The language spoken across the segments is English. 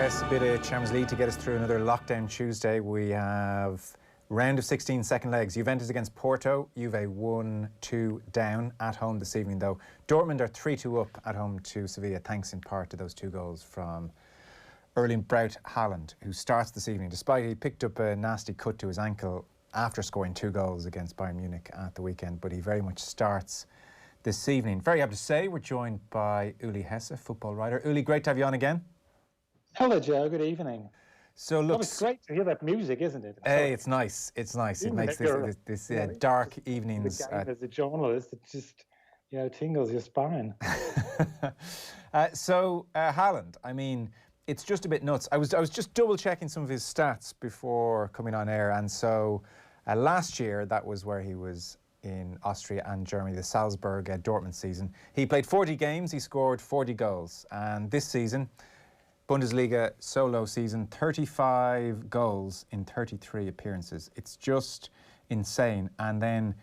Yes, a bit of Champions League to get us through another lockdown Tuesday. We have round of 16 second legs. Juventus against Porto. Juve 1-2 down at home this evening, though. Dortmund are 3-2 up at home to Sevilla, thanks in part to those two goals from Erling Braut Haaland, who starts this evening, despite he picked up a nasty cut to his ankle after scoring 2 goals against Bayern Munich at the weekend, but he very much starts this evening. Very happy to say we're joined by Uli Hesse, football writer. Uli, great to have you on again. Hello, Joe. Good evening. So look, it's great to hear that music, isn't it? Hey, it's nice. It's nice. It makes this dark evenings. As a journalist, it just tingles your spine. Haaland. I mean, it's just a bit nuts. I was just double checking some of his stats before coming on air, and so last year that was where he was in Austria and Germany, the Salzburg Dortmund season. He played 40 games. He scored 40 goals, and this season, Bundesliga solo season, 35 goals in 33 appearances. It's just insane. And then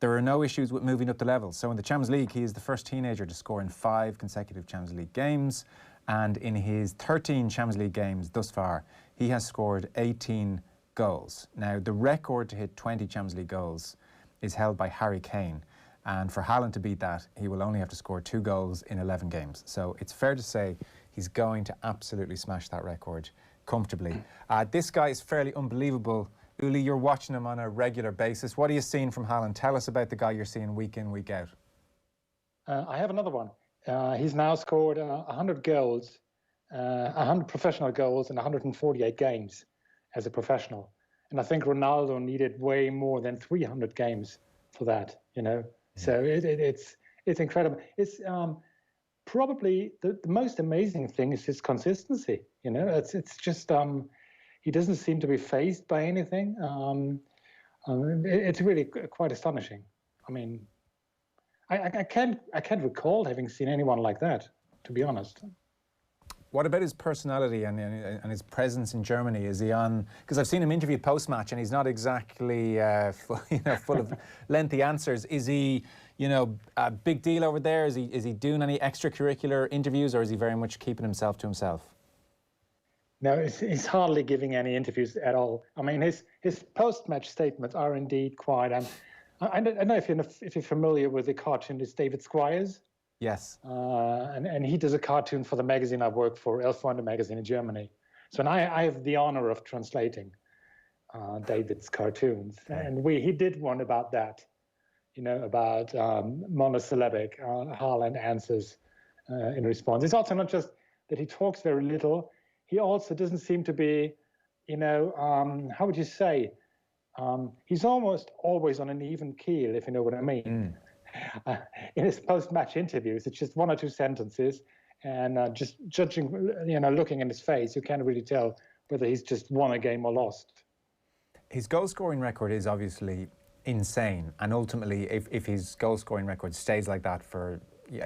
there are no issues with moving up the levels. So in the Champions League, he is the first teenager to score in 5 consecutive Champions League games. And in his 13 Champions League games thus far, he has scored 18 goals. Now, the record to hit 20 Champions League goals is held by Harry Kane. And for Haaland to beat that, he will only have to score 2 goals in 11 games. So it's fair to say he's going to absolutely smash that record comfortably. This guy is fairly unbelievable. Uli, you're watching him on a regular basis. What are you seeing from Haaland? Tell us about the guy you're seeing week in, week out. I have another one. He's now scored 100 goals, 100 professional goals in 148 games as a professional. And I think Ronaldo needed way more than 300 games for that, So it's incredible. It's probably the most amazing thing is his consistency. It's just he doesn't seem to be fazed by anything. It's really quite astonishing. I mean, I can't recall having seen anyone like that, to be honest. What about his personality and his presence in Germany? Is he on? Because I've seen him interviewed post-match, and he's not exactly full of lengthy answers. Is he, a big deal over there? Is he doing any extracurricular interviews, or is he very much keeping himself to himself? No, he's hardly giving any interviews at all. I mean, his post-match statements are indeed quite. I don't know if you're familiar with the cartoonist David Squires. Yes. And he does a cartoon for the magazine I work for, Elf Wonder magazine in Germany. So I have the honor of translating David's cartoons. And he did one about that, about monosyllabic Haaland answers in response. It's also not just that he talks very little. He also doesn't seem to be, how would you say? He's almost always on an even keel, if you know what I mean. In his post-match interviews, it's just 1 or 2 sentences, and just judging, looking in his face, you can't really tell whether he's just won a game or lost. His goal-scoring record is obviously insane, and ultimately, if his goal-scoring record stays like that for,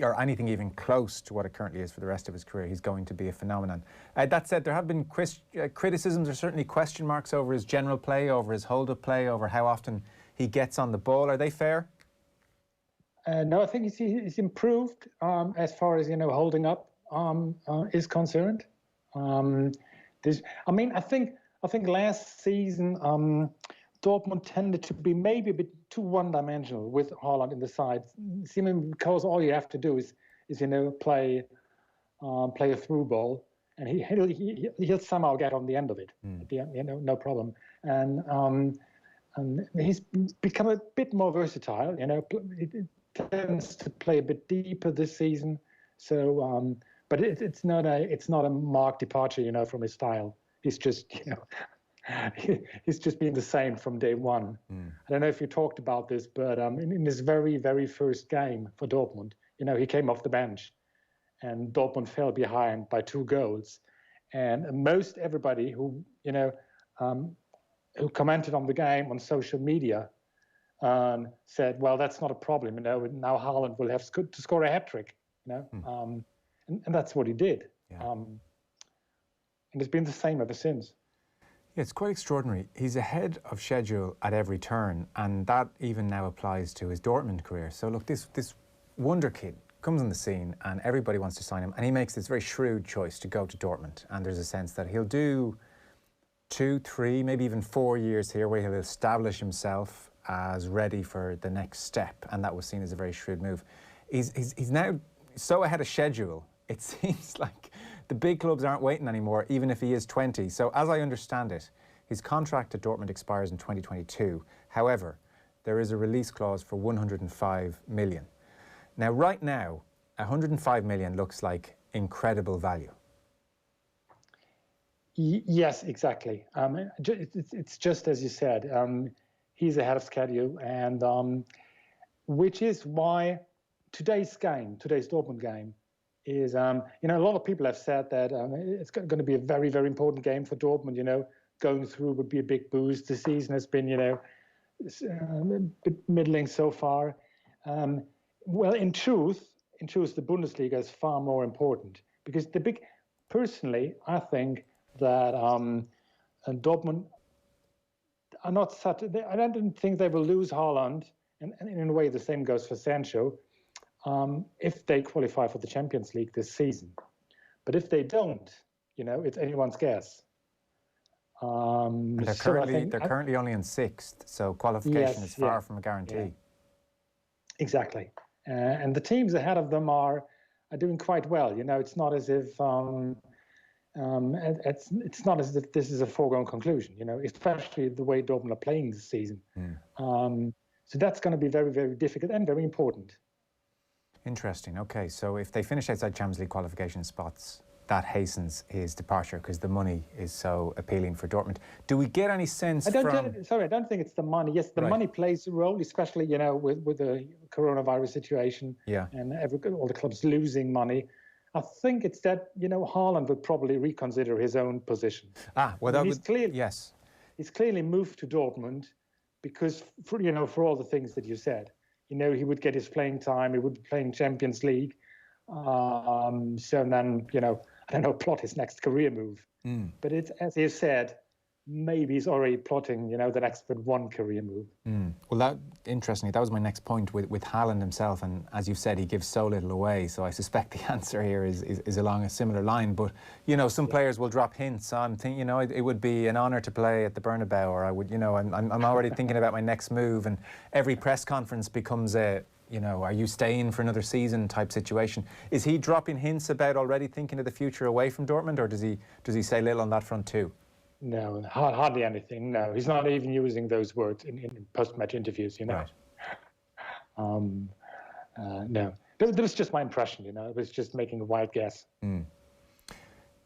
or anything even close to what it currently is for the rest of his career, he's going to be a phenomenon. That said, there have been criticisms, or certainly question marks over his general play, over his hold-up play, over how often he gets on the ball. Are they fair? No, I think he's improved as far as holding up is concerned. I think last season Dortmund tended to be maybe a bit too one-dimensional with Haaland in the side, seemingly because all you have to do is play a through ball, and he'll somehow get on the end of it. At the end, no problem. And he's become a bit more versatile. It tends to play a bit deeper this season, so but it's not a marked departure, from his style. He's just, he's just been the same from day one. I don't know if you talked about this, but in his very, very first game for Dortmund, he came off the bench, and Dortmund fell behind by 2 goals, and most everybody who commented on the game on social media said, well, that's not a problem. Now Haaland will have to score a hat-trick, and that's what he did. Yeah. And it's been the same ever since. Yeah, it's quite extraordinary. He's ahead of schedule at every turn, and that even now applies to his Dortmund career. So look, this wonder kid comes on the scene and everybody wants to sign him, and he makes this very shrewd choice to go to Dortmund, and there's a sense that he'll do 2, 3, maybe even 4 years here where he'll establish himself as ready for the next step, and that was seen as a very shrewd move. He's now so ahead of schedule, it seems like the big clubs aren't waiting anymore, even if he is 20. So as I understand it, his contract at Dortmund expires in 2022. However, there is a release clause for 105 million. Now, right now, 105 million looks like incredible value. Yes, exactly. It's just as you said. He's ahead of schedule, and which is why today's Dortmund game, is a lot of people have said that it's going to be a very, very important game for Dortmund. Going through would be a big boost. The season has been a bit middling so far. Well, in truth, the Bundesliga is far more important, because personally, I think that Dortmund are not such. I don't think they will lose Haaland, and in a way the same goes for Sancho, if they qualify for the Champions League this season. But if they don't, it's anyone's guess. They're currently only in 6th, so qualification is far from a guarantee. Yeah. Exactly, and the teams ahead of them are doing quite well. It's not as if it's not as if this is a foregone conclusion. Especially the way Dortmund are playing this season. So that's going to be very, very difficult and very important. Interesting. Okay, so if they finish outside Champions League qualification spots, that hastens his departure because the money is so appealing for Dortmund. Do we get any sense I don't think it's the money. Yes, the money plays a role, especially with the coronavirus situation. Yeah. And all the clubs losing money. I think it's that Haaland would probably reconsider his own position. He's clearly moved to Dortmund because for all the things that you said. He would get his playing time. He would be playing Champions League. So then, I don't know, plot his next career move. But it's, as you said, maybe he's already plotting, the next one career move. Well, interestingly, that was my next point with Haaland himself. And as you've said, he gives so little away. So I suspect the answer here is along a similar line. But, some players will drop hints. I'm thinking, it would be an honour to play at the Bernabeu, or I would, I'm already thinking about my next move. And every press conference becomes a, are you staying for another season type situation. Is he dropping hints about already thinking of the future away from Dortmund, or does he say little on that front too? No, hardly anything. No, he's not even using those words in post-match interviews. Right. No, that was just my impression. It was just making a wild guess.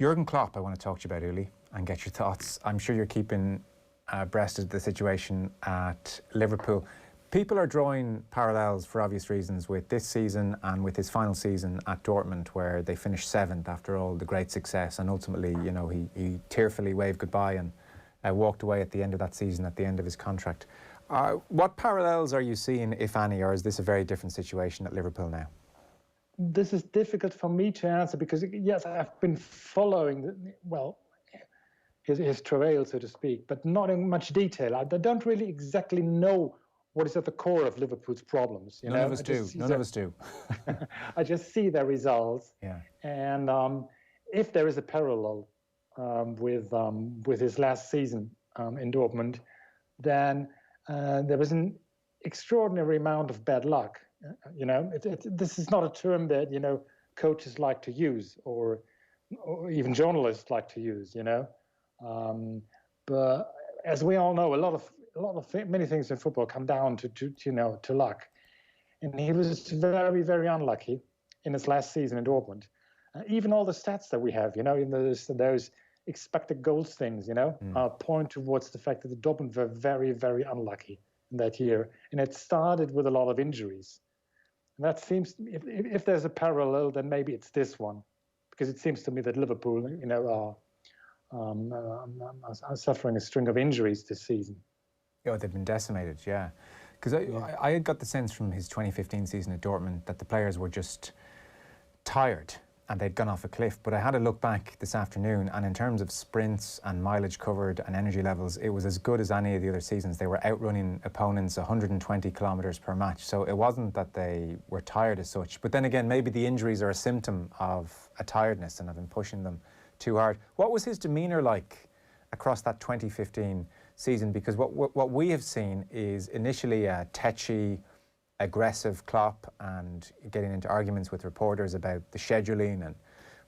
Jurgen Klopp, I want to talk to you about, Uli, and get your thoughts. I'm sure you're keeping abreast of the situation at Liverpool. People are drawing parallels for obvious reasons with this season and with his final season at Dortmund, where they finished 7th after all the great success, and ultimately, he tearfully waved goodbye and walked away at the end of that season, at the end of his contract. What parallels are you seeing, if any, or is this a very different situation at Liverpool now? This is difficult for me to answer because, yes, I've been following, his travail, so to speak, but not in much detail. I don't really exactly know what is at the core of Liverpool's problems. None of us do. I just see their results. Yeah. And if there is a parallel with his last season in Dortmund, then there was an extraordinary amount of bad luck. This is not a term that coaches like to use, or even journalists like to use. But as we all know, many things in football come down to luck, and he was very, very unlucky in his last season in Dortmund. Even all the stats that we have, in those expected goals things, point towards the fact that the Dortmund were very, very unlucky in that year, and it started with a lot of injuries. And that seems, if there's a parallel, then maybe it's this one, because it seems to me that Liverpool, are suffering a string of injuries this season. Oh, they've been decimated, yeah. Because I had got the sense from his 2015 season at Dortmund that the players were just tired and they'd gone off a cliff. But I had a look back this afternoon, and in terms of sprints and mileage covered and energy levels, it was as good as any of the other seasons. They were outrunning opponents 120 kilometres per match. So it wasn't that they were tired as such. But then again, maybe the injuries are a symptom of a tiredness and have been pushing them too hard. What was his demeanour like across that 2015 season? Because what we have seen is initially a tetchy, aggressive Klopp and getting into arguments with reporters about the scheduling and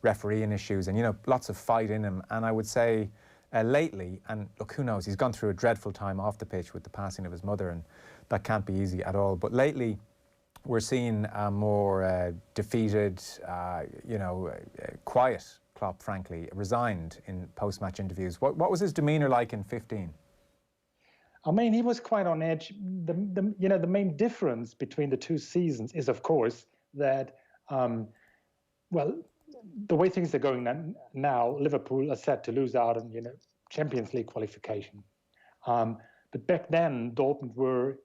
refereeing issues, and, you know, lots of fight in him. And I would say lately, and look, who knows, he's gone through a dreadful time off the pitch with the passing of his mother, and that can't be easy at all. But lately, we're seeing a more defeated, quiet Klopp, frankly, resigned in post-match interviews. What was his demeanour like in 15? I mean, he was quite on edge. The main difference between the two seasons is, of course, that, the way things are going now, Liverpool are set to lose out on, Champions League qualification. But back then, Dortmund were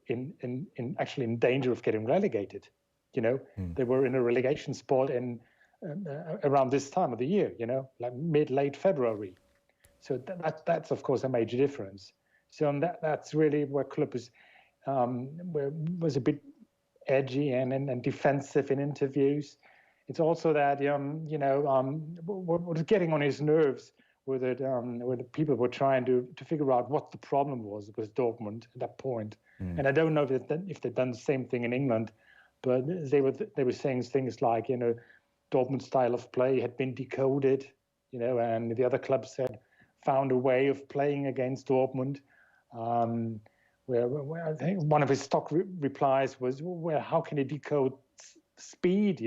actually in danger of getting relegated. They were in a relegation spot around this time of the year. Like late February. So that's of course a major difference. So that's really where Klopp was a bit edgy and defensive in interviews. It's also that what was getting on his nerves were that where the people were trying to figure out what the problem was with Dortmund at that point. And I don't know if they've done the same thing in England, but they were saying things like Dortmund's style of play had been decoded, and the other clubs had found a way of playing against Dortmund. Where I think one of his stock replies was, "Well, how can he decode speed?"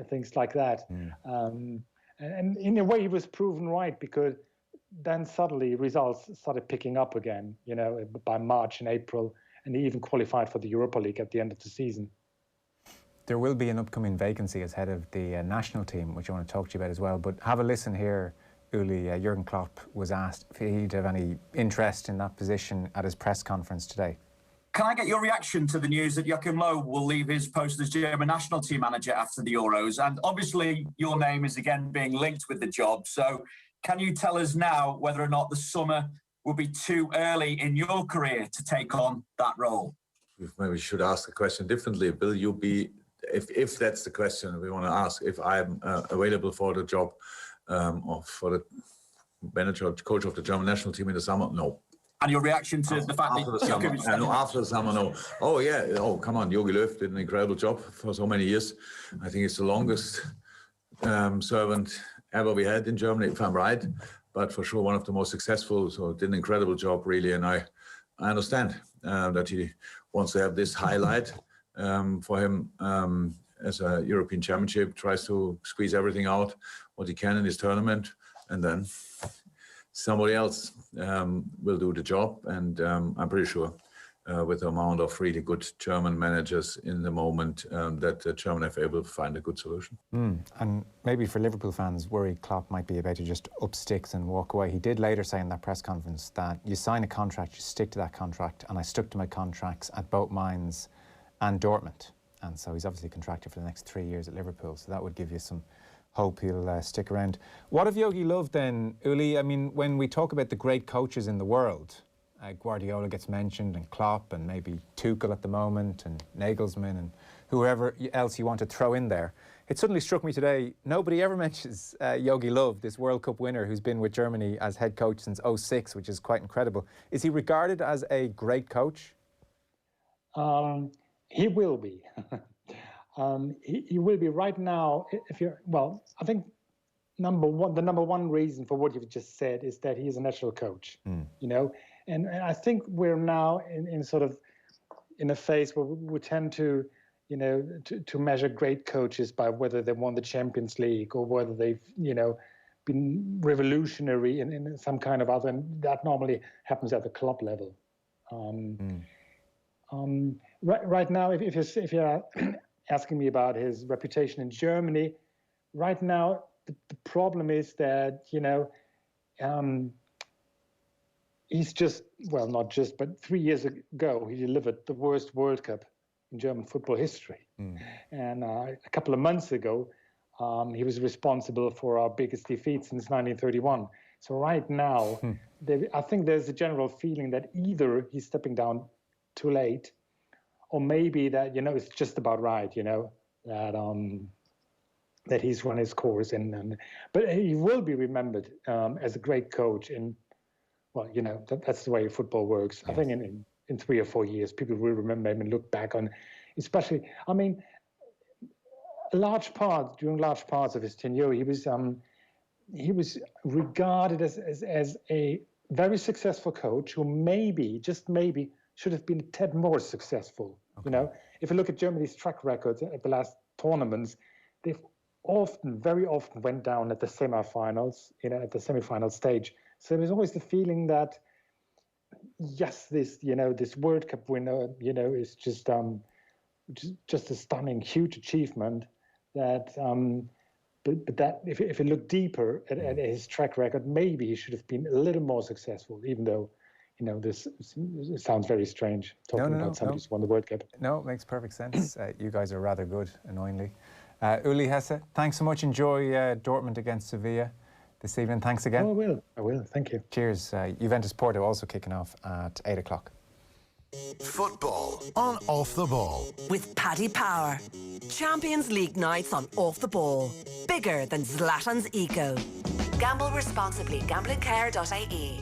Things like that. And in a way, he was proven right, because then suddenly results started picking up again. By March and April, and he even qualified for the Europa League at the end of the season. There will be an upcoming vacancy as head of the national team, which I want to talk to you about as well. But have a listen here. Uli, Jurgen Klopp was asked if he'd have any interest in that position at his press conference today. Can I get your reaction to the news that Joachim Low will leave his post as German national team manager after the Euros? And obviously your name is again being linked with the job. So can you tell us now whether or not the summer will be too early in your career to take on that role? Maybe we should ask the question differently. Will you be, if that's the question we want to ask, if I'm available for the job or for the manager or coach of the German national team in the summer? No. And your reaction to the fact after that the summer? No, after the summer, no. Oh yeah, come on, Jogi Löw did an incredible job for so many years. I think it's the longest servant ever we had in Germany, if I'm right. But for sure, one of the most successful. So did an incredible job, really. And I understand that he wants to have this highlight for him as a European Championship. Tries to squeeze everything out what he can in his tournament, and then somebody else will do the job. And I'm pretty sure with the amount of really good German managers in the moment that the German FA will find a good solution. And maybe for Liverpool fans, worry Klopp might be about to just up sticks and walk away. He did later say in that press conference that you sign a contract, you stick to that contract, and I stuck to my contracts at both Mainz and Dortmund. And so he's obviously contracted for the next 3 years at Liverpool, so that would give you some hope he'll stick around. What of Jogi Löw then, Uli? I mean, when we talk about the great coaches in the world, Guardiola gets mentioned, and Klopp, and maybe Tuchel at the moment, and Nagelsmann, and whoever else you want to throw in there. It suddenly struck me today, nobody ever mentions Jogi Löw, this World Cup winner who's been with Germany as head coach since '06, which is quite incredible. Is he regarded as a great coach? He will be. He will be right now. I think the number one reason for what you've just said is that he is a national coach. And I think we're now in sort of in a phase where we tend to measure great coaches by whether they won the Champions League or whether they've been revolutionary in some kind of other. And that normally happens at the club level. Right now, if you're asking me about his reputation in Germany, right now the problem is that he's not just, but 3 years ago he delivered the worst World Cup in German football history, and a couple of months ago He was responsible for our biggest defeat since 1931. So right now, I think there's a general feeling that either he's stepping down too late, or maybe that, it's just about right, that he's run his course. But he will be remembered as a great coach that's the way football works. Yes. I think in 3 or 4 years, people will remember him and look back on, especially, during large parts of his tenure, he was regarded as a very successful coach who just maybe, should have been a tad more successful. Okay. If you look at Germany's track records at the last tournaments, they've very often went down at the semifinals, at the semifinal stage. So there's always the feeling that, yes, this World Cup winner, is just a stunning, huge achievement. That, but that if you look deeper at his track record, maybe he should have been a little more successful. Even though, this sounds very strange talking about somebody who's won the World Cup. No, it makes perfect sense. You guys are rather good, annoyingly. Uli Hesse, thanks so much. Enjoy Dortmund against Sevilla this evening. Thanks again. Oh, I will. Thank you. Cheers. Juventus Porto also kicking off at 8 o'clock. Football on Off the Ball with Paddy Power. Champions League nights on Off the Ball. Bigger than Zlatan's ego. Gamble responsibly. Gamblingcare.ie.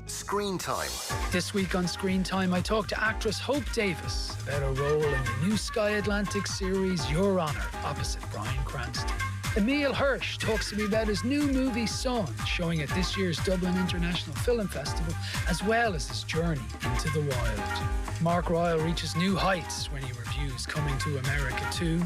Screen Time. This week on Screen Time, I talked to actress Hope Davis about her role in the new Sky Atlantic series Your Honour, opposite Bryan Cranston. Emil Hirsch talks to me about his new movie Son, showing at this year's Dublin International Film Festival, as well as his journey into the wild. Mark Ryle reaches new heights when he reviews Coming to America 2.